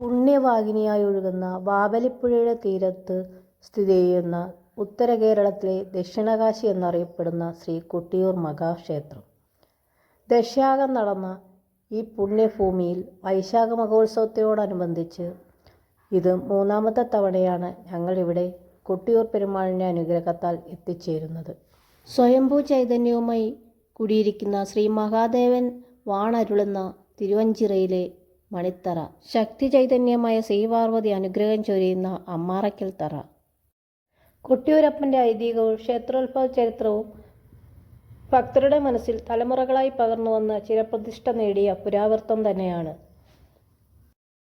പുണ്യവാഹിനിയായി ഒഴുകുന്ന വാവലിപ്പുഴയുടെ തീരത്ത് സ്ഥിതി ചെയ്യുന്ന ഉത്തര കേരളത്തിലെ ദക്ഷിണകാശി എന്നറിയപ്പെടുന്ന ശ്രീ കൊട്ടിയൂർ മഹാക്ഷേത്രം. ദശാകം നടന്ന ഈ പുണ്യഭൂമിയിൽ വൈശാഖ മഹോത്സവത്തോടനുബന്ധിച്ച് ഇത് മൂന്നാമത്തെ തവണയാണ് ഞങ്ങളിവിടെ കൊട്ടിയൂർ പെരുമാളിൻ്റെ അനുഗ്രഹത്താൽ എത്തിച്ചേരുന്നത്. സ്വയംഭൂ ചൈതന്യവുമായി കുടിയിരിക്കുന്ന ശ്രീ മഹാദേവൻ വാണരുളുന്ന തിരുവഞ്ചിറയിലെ മണിത്തറ, ശക്തി ചൈതന്യമായ ശ്രീപാർവതി അനുഗ്രഹം ചൊരിയുന്ന അമ്മാറയ്ക്കൽ തറ. കൊട്ടിയൂരപ്പൻ്റെ ഐതിഹ്യവും ക്ഷേത്രോത്ഭവ ചരിത്രവും ഭക്തരുടെ മനസ്സിൽ തലമുറകളായി പകർന്നു വന്ന് ചിരപ്രതിഷ്ഠ നേടിയ പുരാവൃത്തം തന്നെയാണ്.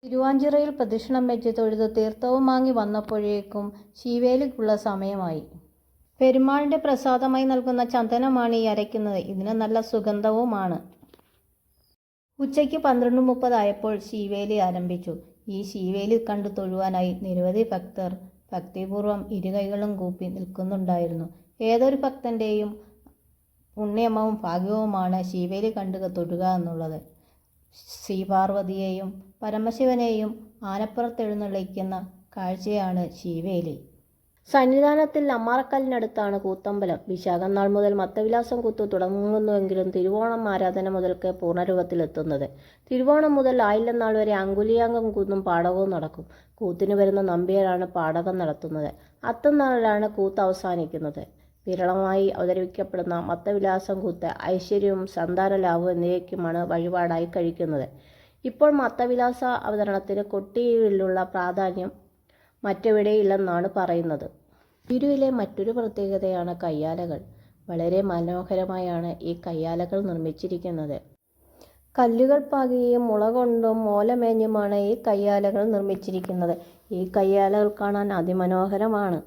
തിരുവാഞ്ചിറയിൽ പ്രദക്ഷിണം വെച്ച് തൊഴുത് തീർത്ഥവും വാങ്ങി വന്നപ്പോഴേക്കും ശീവേലിക്കുള്ള സമയമായി. പെരുമാളിൻ്റെ പ്രസാദമായി നൽകുന്ന ചന്ദനമാണ് ഈ അരയ്ക്കുന്നത്. ഇതിന് നല്ല സുഗന്ധവുമാണ്. ഉച്ചയ്ക്ക് 12:30 ആയപ്പോൾ ശീവേലി ആരംഭിച്ചു. ഈ ശീവേലി കണ്ടു തൊഴുവാനായി നിരവധി ഭക്തർ ഭക്തിപൂർവ്വം ഇരുകൈകളും കൂപ്പി നിൽക്കുന്നുണ്ടായിരുന്നു. ഏതൊരു ഭക്തൻ്റെയും പുണ്യവും ഭാഗ്യവുമാണ് ശീവേലി കണ്ടു തൊഴുക എന്നുള്ളത്. ശ്രീപാർവതിയെയും പരമശിവനെയും ആനപ്പുറത്തെഴുന്നള്ളിക്കുന്ന കാഴ്ചയാണ് ശീവേലി. സന്നിധാനത്തിൽ അമ്മാറക്കല്ലിനടുത്താണ് കൂത്തമ്പലം. വിശാഖം നാൾ മുതൽ മത്തവിലാസം കൂത്ത് തുടങ്ങുന്നുവെങ്കിലും തിരുവോണം ആരാധന മുതൽക്ക് പൂർണ്ണരൂപത്തിലെത്തുന്നത്. തിരുവോണം മുതൽ ആയില്യം നാൾ വരെ അങ്കുലിയാങ്കം കൂത്തും പാടകവും നടക്കും. കൂത്തിന് വരുന്ന നമ്പ്യാരാണ് പാടകം നടത്തുന്നത്. അത്തം നാളിലാണ് കൂത്ത് അവസാനിക്കുന്നത്. വിരളമായി അവതരിപ്പിക്കപ്പെടുന്ന മത്തവിലാസം കൂത്ത് ഐശ്വര്യവും സന്താനലാഭവും എന്നിവയ്ക്കുമാണ് വഴിപാടായി കഴിക്കുന്നത്. ഇപ്പോൾ മത്തവിലാസ അവതരണത്തിന് കൊട്ടിയൂരിലുള്ള പ്രാധാന്യം മറ്റെവിടെയില്ലെന്നാണ് പറയുന്നത്. കൊട്ടിയൂരിലെ മറ്റൊരു പ്രത്യേകതയാണ് കയ്യാലകൾ. വളരെ മനോഹരമായാണ് ഈ കയ്യാലകൾ നിർമ്മിച്ചിരിക്കുന്നത്. കല്ലുകൾ പാകിയും മുള കൊണ്ടും മോലമേഞ്ഞുമാണ് ഈ കയ്യാലകൾ നിർമ്മിച്ചിരിക്കുന്നത്. ഈ കയ്യാലകൾ കാണാൻ അതിമനോഹരമാണ്.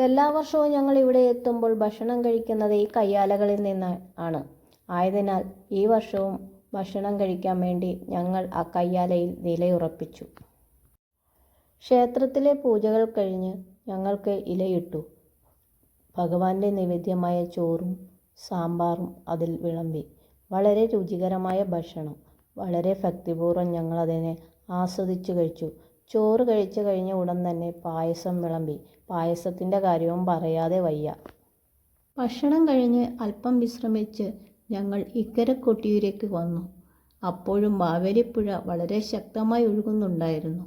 എല്ലാ വർഷവും ഞങ്ങൾ ഇവിടെ എത്തുമ്പോൾ ഭക്ഷണം കഴിക്കുന്നത് ഈ കയ്യാലകളിൽ നിന്നാണ്. ആയതിനാൽ ഈ വർഷവും ഭക്ഷണം കഴിക്കാൻ വേണ്ടി ഞങ്ങൾ ആ കയ്യാലയിൽ നിലയുറപ്പിച്ചു. ക്ഷേത്രത്തിലെ പൂജകൾ കഴിഞ്ഞ് ഞങ്ങൾക്ക് ഇലയിട്ടു. ഭഗവാന്റെ നിവേദ്യമായ ചോറും സാമ്പാറും അതിൽ വിളമ്പി. വളരെ രുചികരമായ ഭക്ഷണം. വളരെ ഭക്തിപൂർവ്വം ഞങ്ങളതിനെ ആസ്വദിച്ചു കഴിച്ചു. ചോറ് കഴിച്ചു കഴിഞ്ഞ ഉടൻ തന്നെ പായസം വിളമ്പി. പായസത്തിൻ്റെ കാര്യവും പറയാതെ വയ്യ. ഭക്ഷണം കഴിഞ്ഞ് അല്പം വിശ്രമിച്ച് ഞങ്ങൾ ഇക്കരെ കൊട്ടിയൂരേക്ക് വന്നു. അപ്പോഴും വാവലിപ്പുഴ വളരെ ശക്തമായി ഒഴുകുന്നുണ്ടായിരുന്നു.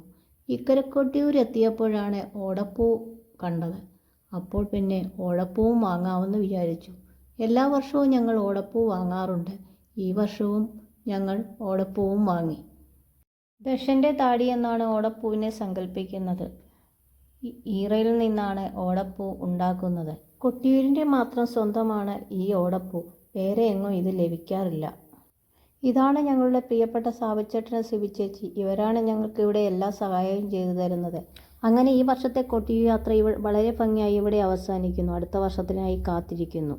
ഇക്കരെ കൊട്ടിയൂരെത്തിയപ്പോഴാണ് ഓടപ്പൂ കണ്ടത്. അപ്പോൾ പിന്നെ ഓടപ്പൂവും വാങ്ങാമെന്ന് വിചാരിച്ചു. എല്ലാ വർഷവും ഞങ്ങൾ ഓടപ്പൂ വാങ്ങാറുണ്ട്. ഈ വർഷവും ഞങ്ങൾ ഓടപ്പൂവും വാങ്ങി. ദശൻ്റെ താടി എന്നാണ് ഓടപ്പൂവിനെ സങ്കല്പിക്കുന്നത്. ഈറയിൽ നിന്നാണ് ഓടപ്പൂ ഉണ്ടാക്കുന്നത്. കൊട്ടിയൂരിൻ്റെ മാത്രം സ്വന്തമാണ് ഈ ഓടപ്പൂ. വേറെ എങ്ങും ഇത് ലഭിക്കാറില്ല. ഇതാണ് ഞങ്ങളുടെ പ്രിയപ്പെട്ട സാബുച്ചേട്ടൻ, സിബിച്ചേച്ചി. ഇവരാണ് ഞങ്ങൾക്ക് ഇവിടെ എല്ലാ സഹായവും ചെയ്തു തരുന്നത്. അങ്ങനെ ഈ വർഷത്തെ കൊട്ടിയൂർ യാത്ര വളരെ ഭംഗിയായി ഇവിടെ അവസാനിക്കുന്നു. അടുത്ത വർഷത്തിനായി കാത്തിരിക്കുന്നു.